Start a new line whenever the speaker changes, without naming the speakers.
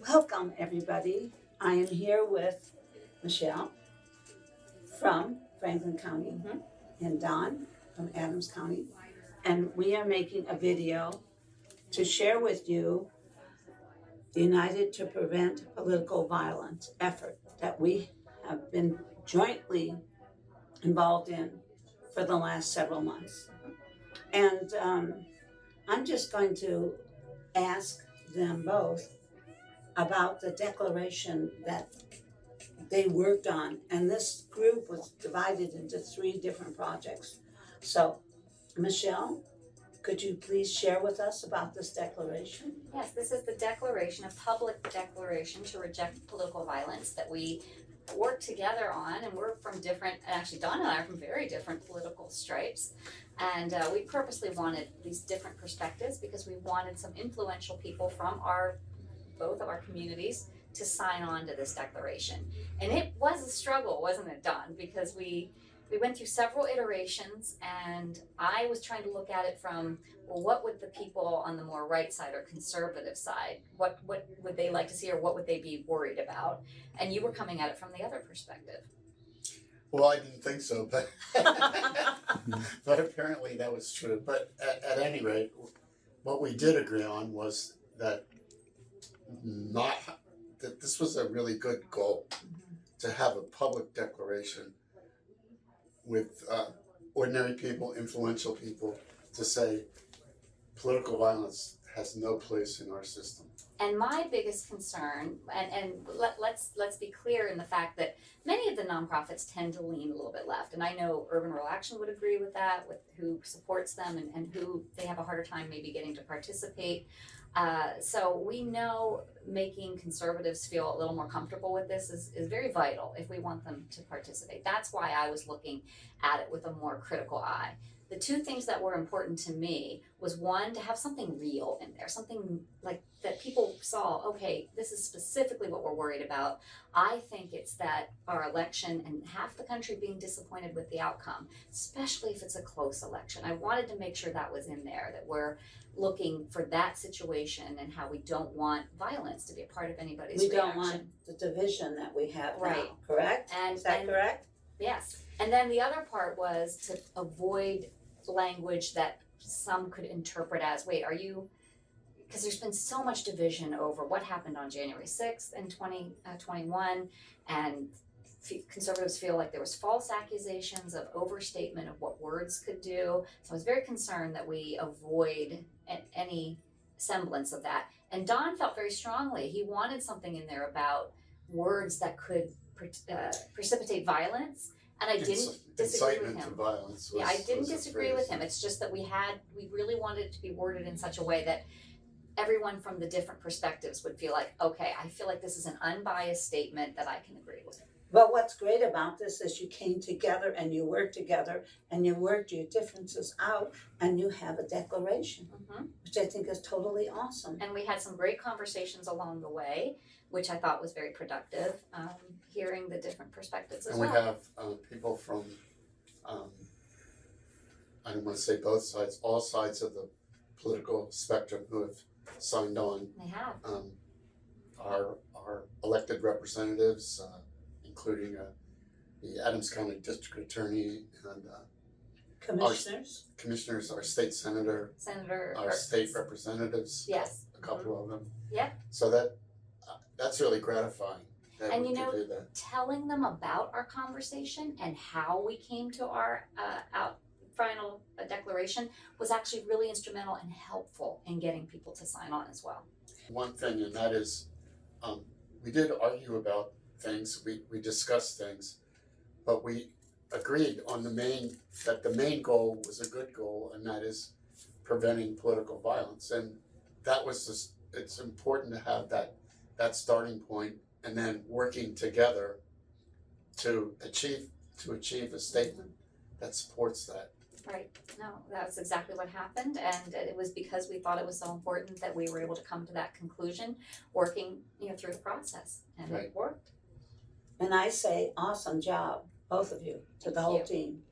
Welcome, everybody. I am here with Michelle from Franklin County and Don from Adams County. And we are making a video to share with you the United to Prevent Political Violence effort that we have been jointly involved in for the last several months. And I'm just going to ask them both about the declaration that they worked on. And this group was divided into 3 different projects. So, Michelle, could you please share with us about this declaration?
Yes, this is the declaration, a public declaration to reject political violence that we work together on, and we're from different, actually Don and I are from very different political stripes, and we purposely wanted these different perspectives because we wanted some influential people from both of our communities to sign on to this declaration. And it was a struggle, wasn't it, Don? Because we went through several iterations, and I was trying to look at it from, well, what would the people on the more right side or conservative side, what would they like to see, or what would they be worried about? And you were coming at it from the other perspective.
Well, I didn't think so, but but apparently that was true. But at any rate, what we did agree on was that that this was a really good goal to have a public declaration with ordinary people, influential people, to say political violence has no place in our system.
And my biggest concern, and let's be clear in the fact that many of the nonprofits tend to lean a little bit left, and I know Urban Rural Action would agree with that, with who supports them and who they have a harder time maybe getting to participate. So we know making conservatives feel a little more comfortable with this is very vital if we want them to participate. That's why I was looking at it with a more critical eye. The 2 things that were important to me was, one, to have something real in there, something like that people saw, okay, this is specifically what we're worried about. I think it's that our election and half the country being disappointed with the outcome, especially if it's a close election. I wanted to make sure that was in there, that we're looking for that situation and how we don't want violence to be a part of anybody's reaction.
We don't want the division that we have now,
Right.
correct? Is that correct?
Yes. And then the other part was to avoid language that some could interpret as, wait, are you, because there's been so much division over what happened on January 6th in 2021, and conservatives feel like there was false accusations of overstatement of what words could do. So I was very concerned that we avoid any semblance of that. And Don felt very strongly, he wanted something in there about words that could precipitate violence. And I didn't disagree with him.
To violence
Yeah, I didn't disagree with him. It's just that we really wanted it to be worded in such a way that everyone from the different perspectives would feel like, okay, I feel like this is an unbiased statement that I can agree with.
But what's great about this is you came together and you worked together and you worked your differences out and you have a declaration, which I think is totally awesome.
And we had some great conversations along the way, which I thought was very productive, hearing the different perspectives as well.
And we have people from, I don't want to say both sides, all sides of the political spectrum who have signed on.
They have.
Our elected representatives, including the Adams County District Attorney and
Commissioners?
our state senator, our state representatives.
Yes.
A couple of them.
Yep.
So that's really gratifying.
And you know, telling them about our conversation and how we came to our final declaration was actually really instrumental and helpful in getting people to sign on as well.
One thing, and that is, we did argue about things, we discussed things, but we agreed on the main goal was a good goal, and that is preventing political violence. And that was just, it's important to have that starting point, and then working together to achieve a statement that supports that.
Right. No, that's exactly what happened, and it was because we thought it was so important that we were able to come to that conclusion, working, through the process, and
Right.
It worked.
And I say, awesome job, both of you, to the whole team.